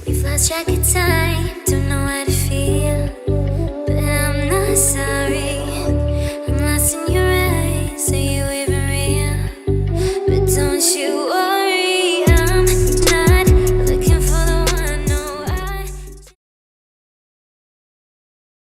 We've lost track of time, don't know how to feel, but I'm not sorry. I'm lost in your eyes, are you even real? But don't you worry, I'm not looking for the one, no,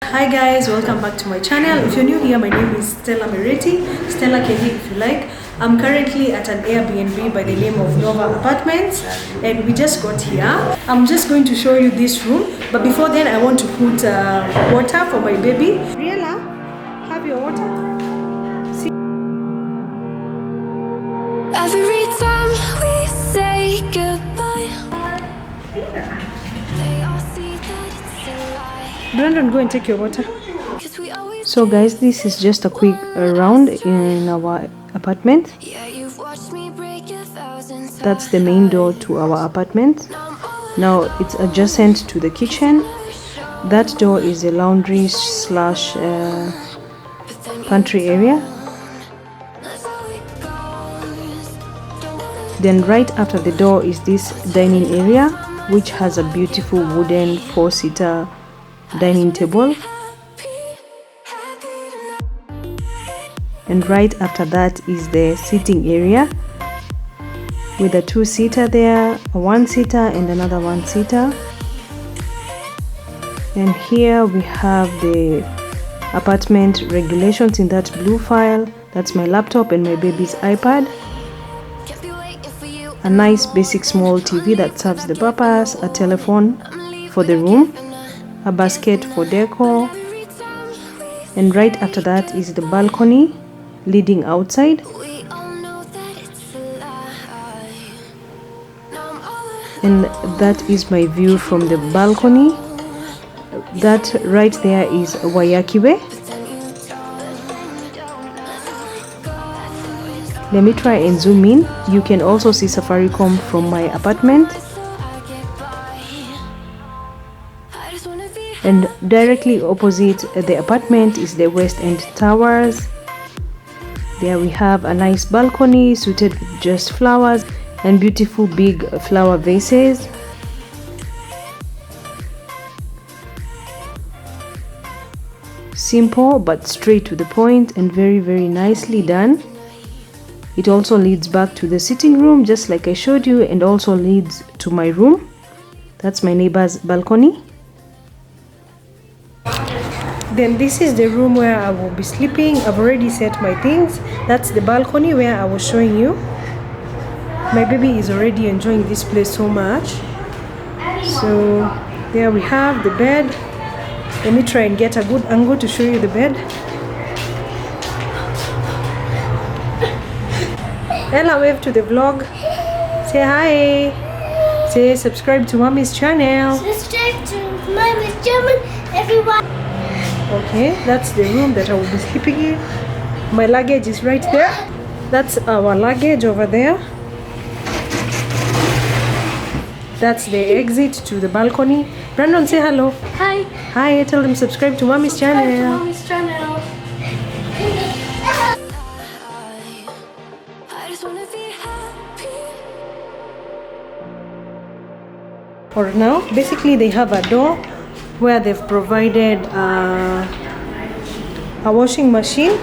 Hi guys, welcome back to my channel. If you're new here, my name is Stella Mereti, Stella Kendi if you like. I'm currently at an Airbnb by the name of Nova Apartments, and we just got here. I'm just going to show you this room, but before then I want to put water for my baby. Riela, have your water? See? every time we say goodbye, they all see that it's a lie. Brandon, go and take your water. 'Cause we always So guys, this is just a quick round in our apartment. yeah, you've watched me break 1,000 times. That's the main door to our apartment. Now it's adjacent to the kitchen. That door is a laundry slash pantry area. That's how it goes. Don't wanna Then right after the door is this dining area, which has a beautiful wooden 4-seater dining table. happy tonight. And right after that is the sitting area with a 2-seater there, a 1-seater and another 1-seater. And here we have the apartment regulations in that blue file. That's my laptop and my baby's iPad. Can't be waiting for you. A nice basic small TV that serves the purpose, a telephone for the room, a basket for decor, Every time and right after that is the balcony leading outside. we all know that it's a lie. Now I'm all And that is my view from the balcony. That right there is Wayakiwe. Let me try and zoom in. You can also see Safaricom from my apartment. I just wanna be And directly opposite the apartment is the West End Towers. There we have a nice balcony suited with just flowers and beautiful big flower vases. Simple but straight to the point and very nicely done. It also leads back to the sitting room just like I showed you, and also leads to my room. That's my neighbor's balcony. Then this is the room where I will be sleeping. I've already set my things. That's the balcony where I was showing you. My baby is already enjoying this place so much. So there we have the bed. Let me try and get a good angle to show you the bed. Ella, wave to the vlog. Say hi. Say subscribe to Mommy's channel. Subscribe to Mommy's channel, everyone. Okay, that's the room that I will be sleeping in. My luggage is right there. That's our luggage over there. That's the exit to the balcony. Brandon, say hello. Hi, Hi, tell them subscribe to Mommy's channel. Mommy's channel. I just wanna be happy. For now, basically they have a door where they've provided a washing machine,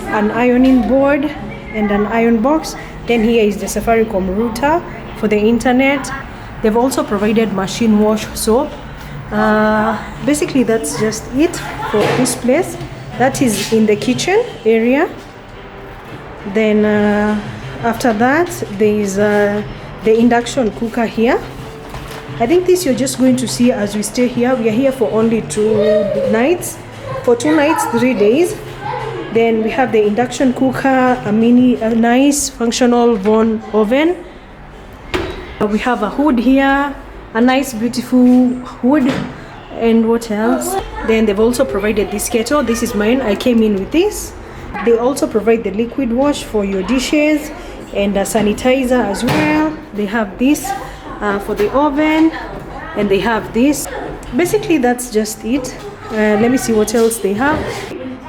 an ironing board and an iron box. Then here is the Safaricom router for the internet. They've also provided machine wash soap. Basically that's just it for this place. That is in the kitchen area. Then after that there is the induction cooker here. I think this you're just going to see as we stay here. We are here for only 2 nights. For 2 nights, 3 days. Then we have the induction cooker, a nice functional Von oven. We have a hood here, a nice beautiful hood. And what else? Then they've also provided this kettle. This is mine. I came in with this. They also provide the liquid wash for your dishes and a sanitizer as well. They have this for the oven, and they have this. Basically that's just it. Let me see what else they have.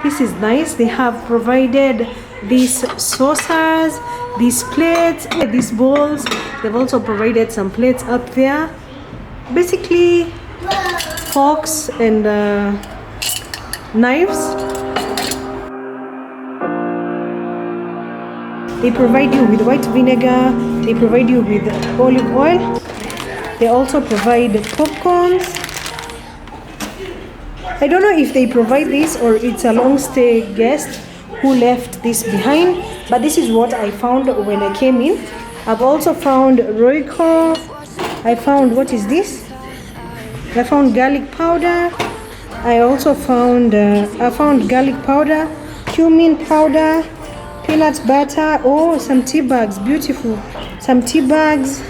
This is nice. They have provided these saucers, these plates, these bowls. They've also provided some plates up there. basically forks and knives. They provide you with white vinegar, they provide you with olive oil, they also provide popcorns. I don't know if they provide this or it's a long stay guest who left this behind, but this is what I found when I came in. I've also found Royco. I found, what is this? I found garlic powder. I also found garlic powder, cumin powder, peanut butter. Oh, some tea bags, beautiful. Some tea bags.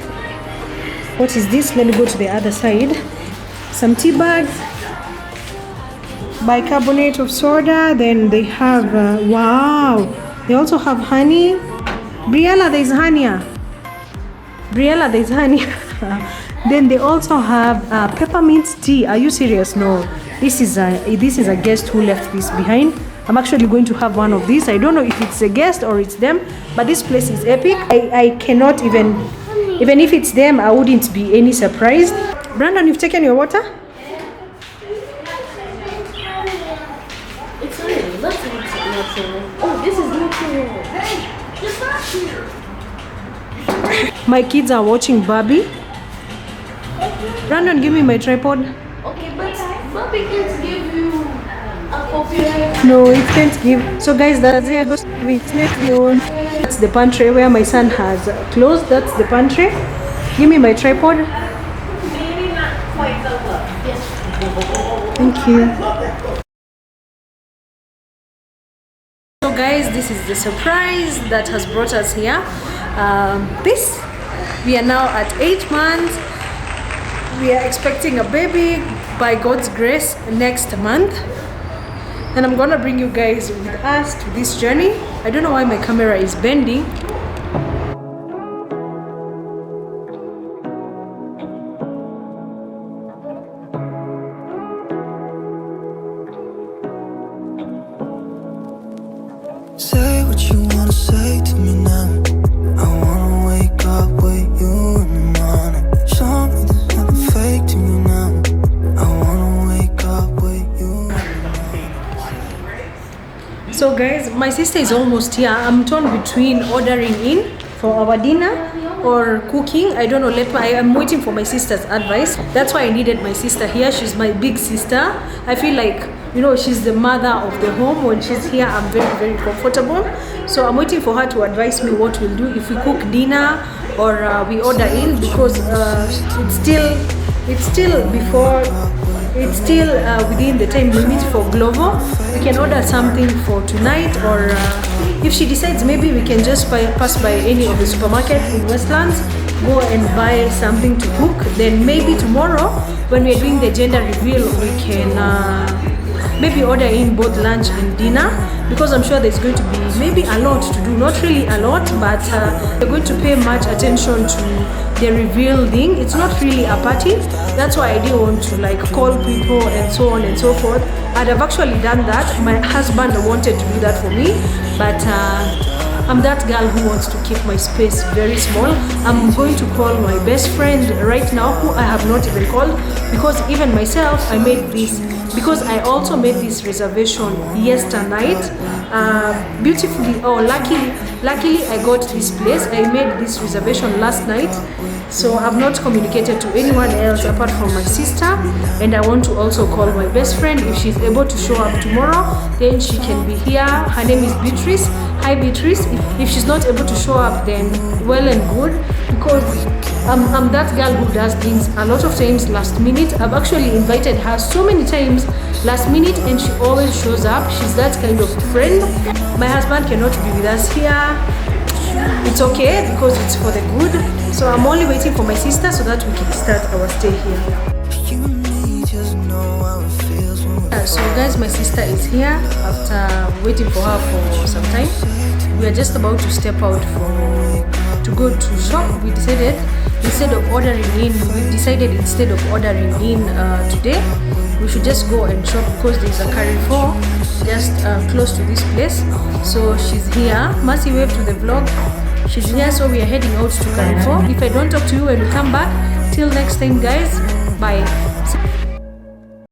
What is this? Let me go to the other side. Some tea bags, bicarbonate of soda. Then they have, wow, they also have honey. Briella, there's honey. Briella, there's honey. Then they also have peppermint tea. Are you serious? No, this is a guest who left this behind. I'm actually going to have one of these. I don't know if it's a guest or it's them, but this place is epic. I cannot even if it's them, I wouldn't be any surprised. Brandon, you've taken your water? It's not. That's natural. Oh, this is natural. Hey, it's not here. My kids are watching Barbie. Brandon, give me my tripod. Okay, but Bobby can't give you a copyright. No, it can't give. So guys, that's it. That's the pantry where my son has closed. That's the pantry. Give me my tripod. Maybe not quite the look. Yes. Thank you. So guys, this is the surprise that has brought us here. We are now at 8 months. We are expecting a baby by God's grace next month, and I'm gonna bring you guys with us to this journey. I don't know why my camera is bending. Say what you wanna say to me now. I wanna wake up with you in the morning. Show me there's nothing fake to me now. I wanna wake up with you. So guys, my sister is almost here. I'm torn between ordering in for our dinner or cooking. I don't know. I am waiting for my sister's advice. That's why I needed my sister here. She's my big sister. I feel like, you know, she's the mother of the home. When she's here, I'm very, very comfortable. So I'm waiting for her to advise me what we'll do, if we cook dinner or we order in, because it's still within the time limit for Glovo. We can order something for tonight, or if she decides, maybe we can just pass by any of the supermarkets in Westlands, go and buy something to cook. Then maybe tomorrow, when we're doing the gender reveal, we can maybe order in both lunch and dinner, because I'm sure there's going to be maybe a lot to do. Not really a lot, but we're going to pay much attention to the reveal thing. It's not really a party. That's why I didn't want to like call people and so on and so forth. I'd have actually done that. My husband wanted to do that for me, but I'm that girl who wants to keep my space very small. I'm going to call my best friend right now, who I have not even called, because even myself, I made this, because I also made this reservation yesterday night. Beautifully, luckily I got this place. I made this reservation last night, so I've not communicated to anyone else apart from my sister. And I want to also call my best friend. If she's able to show up tomorrow, then she can be here. Her name is Beatrice. Hi Beatrice. If she's not able to show up, then well and good, because I'm that girl who does things a lot of times last minute. I've actually invited her so many times last minute, and she always shows up. She's that kind of friend. My husband cannot be with us here. It's okay, because it's for the good. So I'm only waiting for my sister so that we can start our stay here. You and me just know how it feels when we're So guys, my sister is here after waiting for her for some time. We are just about to step out to go to shop. We decided instead of ordering in today, we should just go and shop, because there's a Carrefour just close to this place. So she's here. Mercy, wave to the vlog. She's here, so we are heading out to Carrefour. If I don't talk to you when we come back, till next time guys, Bye.